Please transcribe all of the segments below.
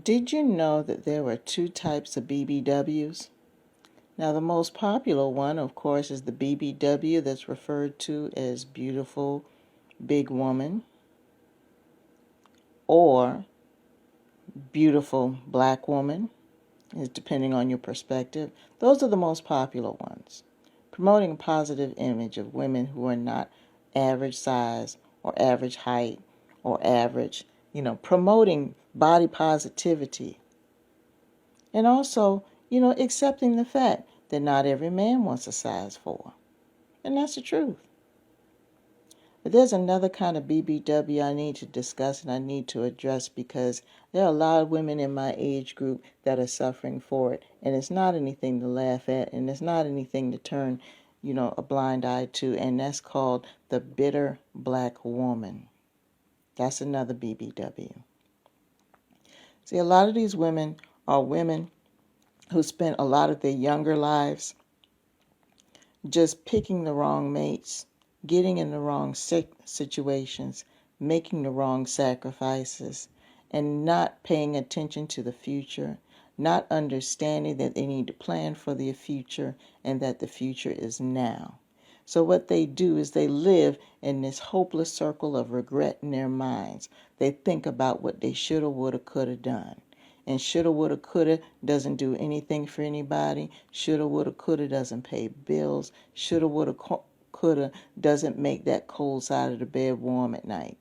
Did you know that there were two types of BBWs? Now, the most popular one, of course, is the BBW that's referred to as beautiful big woman or beautiful black woman, is depending on your perspective. Those are the most popular ones, promoting a positive image of women who are not average size or average height or average, promoting body positivity. And also, accepting the fact that not every man wants a size 4. And that's the truth. But there's another kind of BBW I need to discuss and I need to address because there are a lot of women in my age group that are suffering for it. And it's not anything to laugh at and it's not anything to turn, a blind eye to. And that's called the bitter black woman. That's another BBW. See, a lot of these women are women who spent a lot of their younger lives just picking the wrong mates, getting in the wrong situations, making the wrong sacrifices, and not paying attention to the future, not understanding that they need to plan for the future and that the future is now. So what they do is they live in this hopeless circle of regret in their minds. They think about what they shoulda, woulda, coulda done. And shoulda, woulda, coulda doesn't do anything for anybody. Shoulda, woulda, coulda doesn't pay bills. Shoulda, woulda, coulda doesn't make that cold side of the bed warm at night.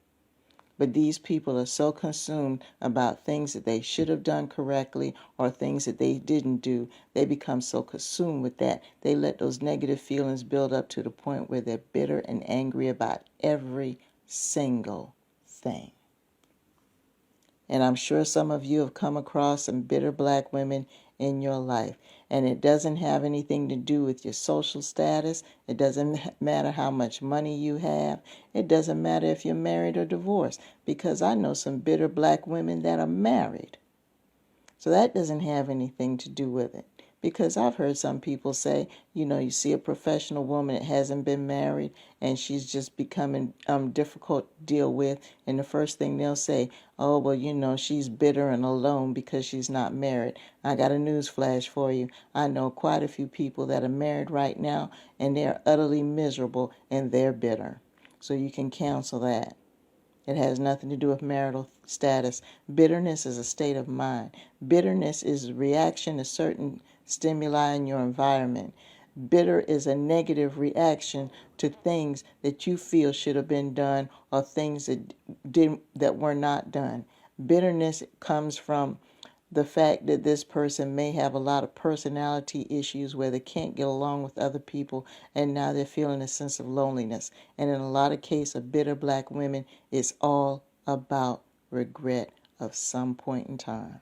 But these people are so consumed about things that they should have done correctly or things that they didn't do. They become so consumed with that. They let those negative feelings build up to the point where they're bitter and angry about every single thing. And I'm sure some of you have come across some bitter black women in your life. And it doesn't have anything to do with your social status. It doesn't matter how much money you have. It doesn't matter if you're married or divorced. Because I know some bitter black women that are married. So that doesn't have anything to do with it. Because I've heard some people say, you see a professional woman that hasn't been married and she's just becoming difficult to deal with. And the first thing they'll say, oh, well, she's bitter and alone because she's not married. I got a news flash for you. I know quite a few people that are married right now and they're utterly miserable and they're bitter. So you can cancel that. It has nothing to do with marital status. Bitterness is a state of mind. Bitterness is a reaction to certain stimuli in your environment. Bitter is a negative reaction to things that you feel should have been done or things that were not done. Bitterness comes from the fact that this person may have a lot of personality issues where they can't get along with other people and now they're feeling a sense of loneliness. And in a lot of cases of bitter black women, it's all about regret of some point in time.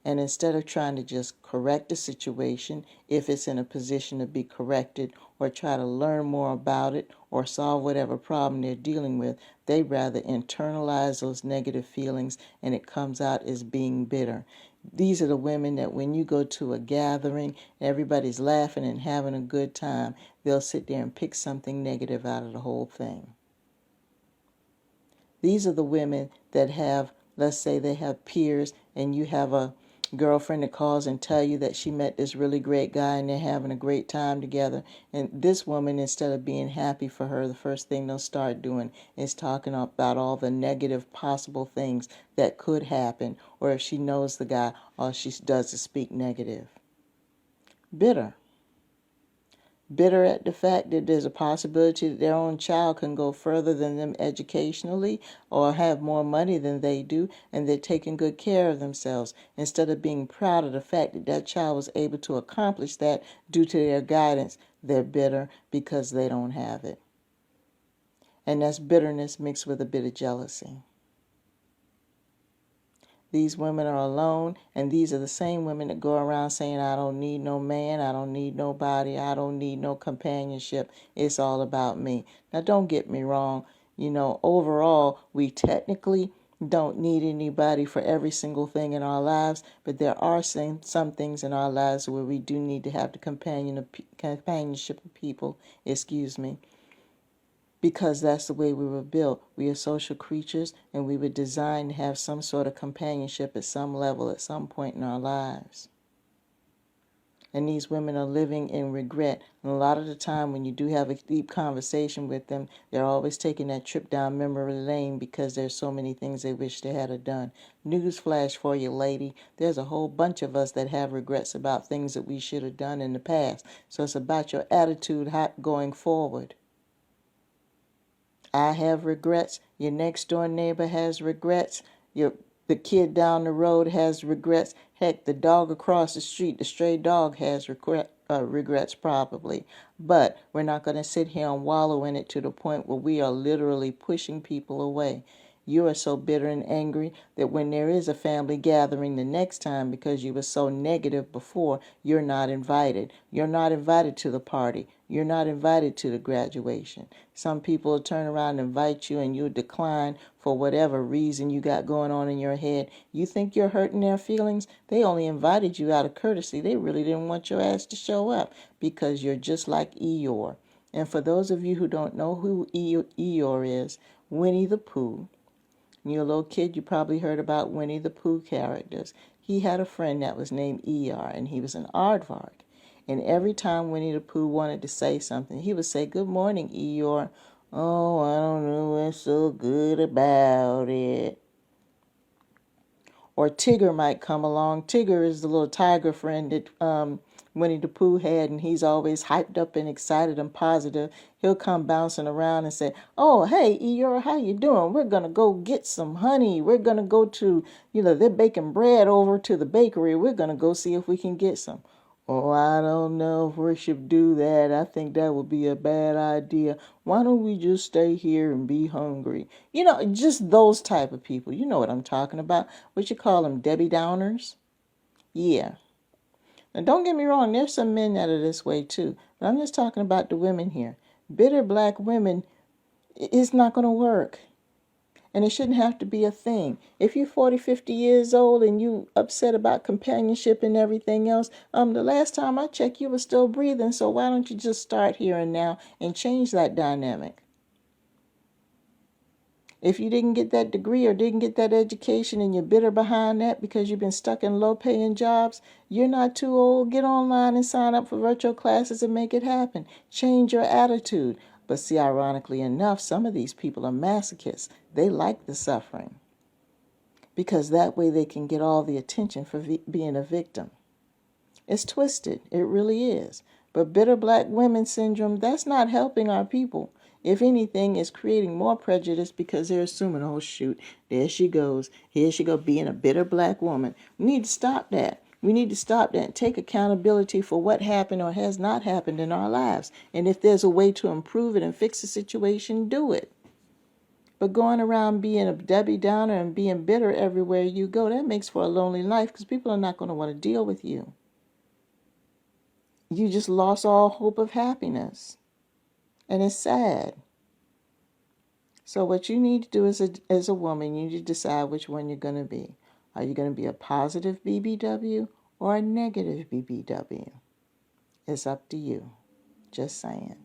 And instead of trying to just correct the situation, if it's in a position to be corrected, or try to learn more about it, or solve whatever problem they're dealing with, they rather internalize those negative feelings and it comes out as being bitter. These are the women that when you go to a gathering, everybody's laughing and having a good time, they'll sit there and pick something negative out of the whole thing. These are the women that have, let's say they have peers and you have a girlfriend that calls and tell you that she met this really great guy and they're having a great time together. And this woman, instead of being happy for her, the first thing they'll start doing is talking about all the negative possible things that could happen. Or if she knows the guy, all she does is speak negative. Bitter. Bitter at the fact that there's a possibility that their own child can go further than them educationally or have more money than they do, and they're taking good care of themselves instead of being proud of the fact that that child was able to accomplish that due to their guidance. They're bitter because they don't have it. And that's bitterness mixed with a bit of jealousy. These women are alone, and these are the same women that go around saying, I don't need no man, I don't need nobody, I don't need no companionship, it's all about me. Now, don't get me wrong, overall, we technically don't need anybody for every single thing in our lives, but there are some things in our lives where we do need to have the companionship of people, because that's the way we were built. We are social creatures, and we were designed to have some sort of companionship at some level at some point in our lives. And these women are living in regret. And a lot of the time when you do have a deep conversation with them, they're always taking that trip down memory lane because there's so many things they wish they had done. Newsflash for you, lady. There's a whole bunch of us that have regrets about things that we should have done in the past. So it's about your attitude going forward. I have regrets. Your next door neighbor has regrets. The kid down the road has regrets. Heck, the dog across the street, the stray dog has regrets probably. But we're not going to sit here and wallow in it to the point where we are literally pushing people away. You are so bitter and angry that when there is a family gathering the next time because you were so negative before, you're not invited. You're not invited to the party. You're not invited to the graduation. Some people will turn around and invite you and you'll decline for whatever reason you got going on in your head. You think you're hurting their feelings? They only invited you out of courtesy. They really didn't want your ass to show up because you're just like Eeyore. And for those of you who don't know who Eeyore is, Winnie the Pooh. When you're a little kid, you probably heard about Winnie the Pooh characters. He had a friend that was named Eeyore, and he was an aardvark. And every time Winnie the Pooh wanted to say something, he would say, "Good morning, Eeyore." "Oh, I don't know what's so good about it." Or Tigger might come along. Tigger is the little tiger friend that Winnie the Pooh had, and he's always hyped up and excited and positive. He'll come bouncing around and say, "Oh, hey, Eeyore, how you doing? We're going to go get some honey. We're going to go to, they're baking bread over to the bakery. We're going to go see if we can get some." "Oh, I don't know if we should do that. I think that would be a bad idea. Why don't we just stay here and be hungry?" Just those type of people. You know what I'm talking about. What you call them, Debbie Downers? Yeah. Now, don't get me wrong. There's some men that are this way, too. But I'm just talking about the women here. Bitter black women, it's not going to work. And it shouldn't have to be a thing. If you're 40, 50 years old and you upset about companionship and everything else, the last time I checked, you were still breathing. So why don't you just start here and now and change that dynamic? If you didn't get that degree or didn't get that education and you're bitter behind that because you've been stuck in low-paying jobs, you're not too old. Get online and sign up for virtual classes and make it happen. Change your attitude. But see, ironically enough, some of these people are masochists. They like the suffering because that way they can get all the attention for being a victim. It's twisted. It really is. But bitter black women syndrome, that's not helping our people. If anything, it's creating more prejudice because they're assuming, "Oh, shoot, there she goes. Here she goes being a bitter black woman." We need to stop that. We need to stop that and take accountability for what happened or has not happened in our lives. And if there's a way to improve it and fix the situation, do it. But going around being a Debbie Downer and being bitter everywhere you go, that makes for a lonely life because people are not going to want to deal with you. You just lost all hope of happiness. And it's sad. So what you need to do as a woman, you need to decide which one you're going to be. Are you going to be a positive BBW or a negative BBW? It's up to you. Just saying.